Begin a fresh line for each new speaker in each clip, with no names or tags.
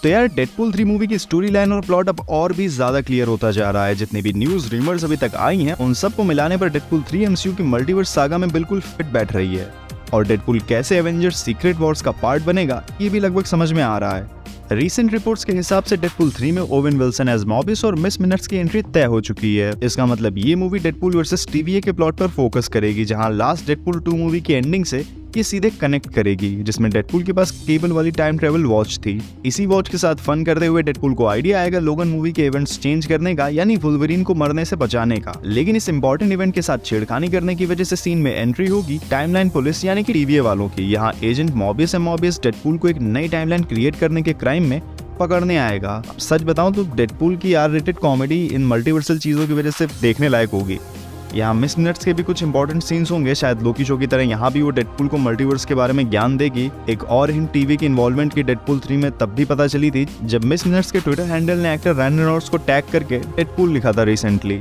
तो यार Deadpool 3 movie की स्टोरी लाइन और प्लॉट अब और भी ज्यादा क्लियर होता जा रहा है। जितनी भी न्यूज रिमर्स अभी तक आई हैं उन सबको मिलाने पर डेडपूल 3 एमसीयू की मल्टीवर्स सागा में बिल्कुल फिट बैठ रही है। और डेडपूल कैसे एवेंजर्स सीक्रेट वॉर्स का पार्ट बनेगा ये भी लगभग समझ में आ रहा है। रीसेंट रिपोर्ट्स के हिसाब से डेडपूल 3 में ओवेन विल्सन एज मॉबिस और मिस मिनट्स की एंट्री तय हो चुकी है। इसका मतलब ये मूवी डेडपूल वर्सेस टीवीए के प्लॉट पर फोकस करेगी, जहां लास्ट डेडपूल 2 मूवी की एंडिंग से ये सीधे कनेक्ट करेगी, जिसमें डेडपूल के पास केबल वाली टाइम ट्रेवल वॉच थी। इसी वॉच के साथ फन करते हुए डेडपूल को आइडिया आएगा लोगन मूवी के इवेंट्स चेंज करने का, यानी वुल्वरीन को मरने से बचाने का। लेकिन इस इंपॉर्टेंट इवेंट के साथ छेड़खानी करने की वजह से सीन में एंट्री होगी टाइमलाइन पुलिस यानी कि टीवीए वालों की। यहाँ एजेंट मॉबिस डेडपूल को एक नई टाइमलाइन क्रिएट करने के क्राइम में पकड़ने आएगा। सच बताऊं तो डेडपूल की आर रेटेड कॉमेडी इन मल्टीवर्सल चीजों की वजह से देखने लायक होगी। यहाँ मिस मिनट्स के भी कुछ इंपॉर्टेंट सीन्स होंगे, शायद लोकी शो की तरह यहाँ भी वो डेडपूल को मल्टीवर्स के बारे में ज्ञान देगी। एक और हिंट टीवी की इन्वॉल्वमेंट की डेडपूल 3 में तब भी पता चली थी जब मिस मिनट्स के ट्विटर हैंडल ने एक्टर रायन रेनॉल्ड्स को टैग करके डेडपूल लिखा था रिसेंटली।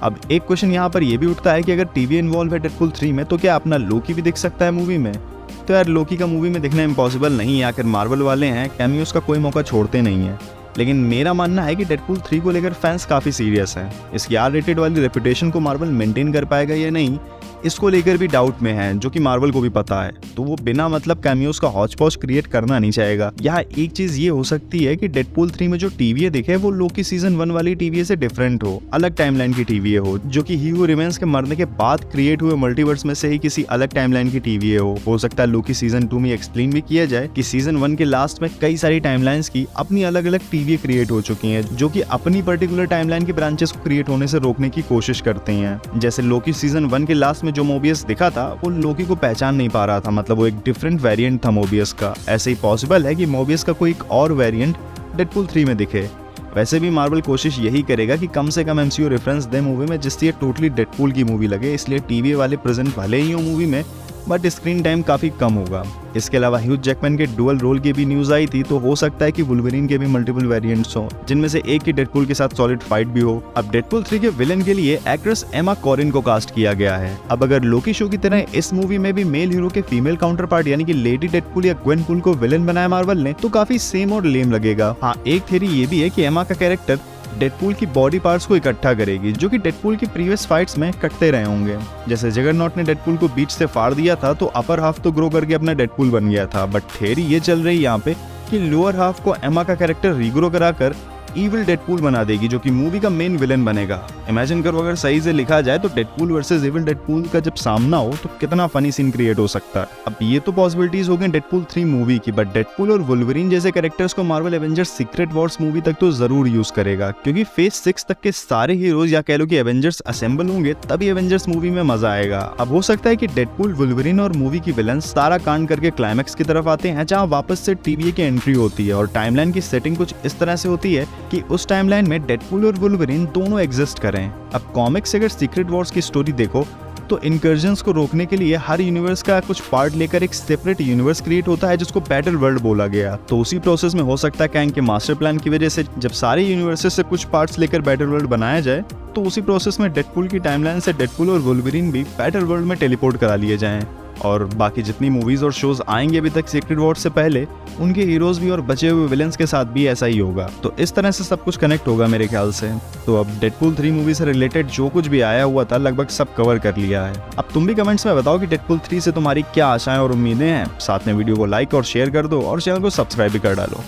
अब एक क्वेश्चन यहाँ पर यह भी उठता है कि अगर टीवी इन्वॉल्व है डेडपूल 3 में तो क्या अपना लोकी भी दिख सकता है मूवी में? तो यार लोकी का मूवी में दिखना इम्पॉसिबल नहीं है, आखिर मार्वल वाले हैं, कैमियोस का कोई मौका छोड़ते नहीं है। लेकिन मेरा मानना है कि डेडपूल 3 को लेकर फैंस काफी सीरियस हैं। इसकी आर रेटेड वाली रेपुटेशन को मार्वल मेंटेन कर पाएगा या नहीं, इसको लेकर भी डाउट में है, जो कि मार्वल को भी पता है। तो वो बिना मतलब कैमियोस का हॉच पॉच क्रिएट करना नहीं चाहेगा। यहाँ एक चीज ये हो सकती है कि डेडपूल 3 में जो टीवीए दिखे वो लोकी सीजन 1 वाली टीवीए से डिफरेंट हो, अलग टाइमलाइन की टीवीए हो, जो कि ही हू रिमेंस के मरने के बाद क्रिएट हुए मल्टीवर्स में से ही किसी अलग टाइमलाइन की टीवीए हो सकता है लोकी सीजन 2 में एक्सप्लेन भी किया जाए कि सीजन 1 के लास्ट में कई सारी टाइमलाइंस की अपनी अलग अलग टीवीए क्रिएट हो चुकी हैं, जो कि अपनी पर्टिकुलर टाइमलाइन के ब्रांचेस को क्रिएट होने से रोकने की कोशिश करते हैं। जैसे लोकी सीजन 1 के लास्ट में जो मोबियस दिखा था वो लोकी को पहचान नहीं पा रहा था, मतलब वो एक डिफरेंट वेरिएंट था मोबियस का। ऐसे ही पॉसिबल है कि मोबियस का कोई एक और वेरिएंट डेडपूल 3 में दिखे। वैसे भी मार्वल कोशिश यही करेगा कि कम से कम एमसीयू रेफरेंस दे मूवी में जिससे ये टोटली डेडपूल की मूवी लगे, इसलिए टीवी वाले प्रेजेंट भले ही हो मूवी में बट स्क्रीन टाइम काफी कम होगा। इसके अलावा ह्यूज जैकमैन के डुअल रोल की भी न्यूज आई थी, तो हो सकता है कि वुल्वरीन के भी मल्टीपल वेरिएंट्स हो, जिनमें से एक की डेडपूल के साथ सॉलिड फाइट भी हो। अब डेडपूल 3 के विलेन के लिए एक्ट्रेस एमा कॉरिन को कास्ट किया गया है। अब अगर लोकी शो की तरह इस मूवी में भी मेल हीरो के फीमेल काउंटर पार्ट यानी कि लेडी डेडपूल या ग्वेनपूल को विलेन बनाया मार्वल ने, तो काफी सेम और लेम लगेगा। हाँ, एक थ्योरी ये भी है कि एमा का कैरेक्टर डेडपूल की बॉडी पार्ट्स को इकट्ठा करेगी, जो कि डेडपूल की प्रीवियस फाइट्स में कटते रहे होंगे। जैसे जगरनॉट ने डेडपूल को बीच से फाड़ दिया था तो अपर हाफ तो ग्रो करके अपना डेडपूल बन गया था, बट थ्योरी ये चल रही है यहाँ पे कि लोअर हाफ को एमा का कैरेक्टर रीग्रो कराकर इविल डेडपूल बना देगी, जो कि मूवी का मेन विलेन बनेगा। इमेजिन करो अगर सही से लिखा जाए तो डेडपूल वर्सेस इविल डेडपूल का जब सामना हो तो कितना फनी सीन क्रिएट हो सकता है। अब ये तो पॉसिबिलिटीज हो गई डेडपूल 3 मूवी की, बट डेडपूल और वुल्वरीन जैसे कैरेक्टर्स को Marvel Avengers secret Wars movie तक तो जरूर यूज करेगा, क्योंकि फेज 6 तक के सारे हीरोज या कह लो कि एवेंजर्स असेंबल होंगे तभी एवेंजर्स मूवी में मजा आएगा। अब हो सकता है कि डेडपूल, वुल्वरीन और मूवी की विलन सारा कांड करके क्लाइमैक्स की तरफ आते हैं, जहाँ वापस से टीवीए की एंट्री होती है और टाइमलाइन की सेटिंग कुछ इस तरह से होती है कि उस टाइमलाइन में डेडपूल और वुल्वरीन दोनों एग्जिस्ट करें। अब कॉमिक्स से अगर सीक्रेट वॉर्स की स्टोरी देखो तो इनकर्जन्स को रोकने के लिए हर यूनिवर्स का कुछ पार्ट लेकर एक सेपरेट यूनिवर्स क्रिएट होता है, जिसको बैटल वर्ल्ड बोला गया। तो उसी प्रोसेस में हो सकता है कैंग के मास्टर प्लान की वजह से जब सारे यूनिवर्सेस से कुछ पार्ट्स लेकर बैटल वर्ल्ड बनाया जाए, तो उसी प्रोसेस में डेडपूल की टाइमलाइन से डेडपूल और वुल्वरीन भी बैटल वर्ल्ड में टेलीपोर्ट करा लिए जाएं। और बाकी जितनी मूवीज और शोज आएंगे अभी तक सीक्रेट वॉर्स से पहले, उनके हीरोज भी और बचे हुए विलेंस के साथ भी ऐसा ही होगा। तो इस तरह से सब कुछ कनेक्ट होगा मेरे ख्याल से। तो अब डेडपूल 3 मूवी से रिलेटेड जो कुछ भी आया हुआ था लगभग सब कवर कर लिया है। अब तुम भी कमेंट्स में बताओ कि डेडपूल 3 से तुम्हारी क्या आशाएं और उम्मीदें हैं। साथ में वीडियो को लाइक और शेयर कर दो और चैनल को सब्सक्राइब भी कर डालो।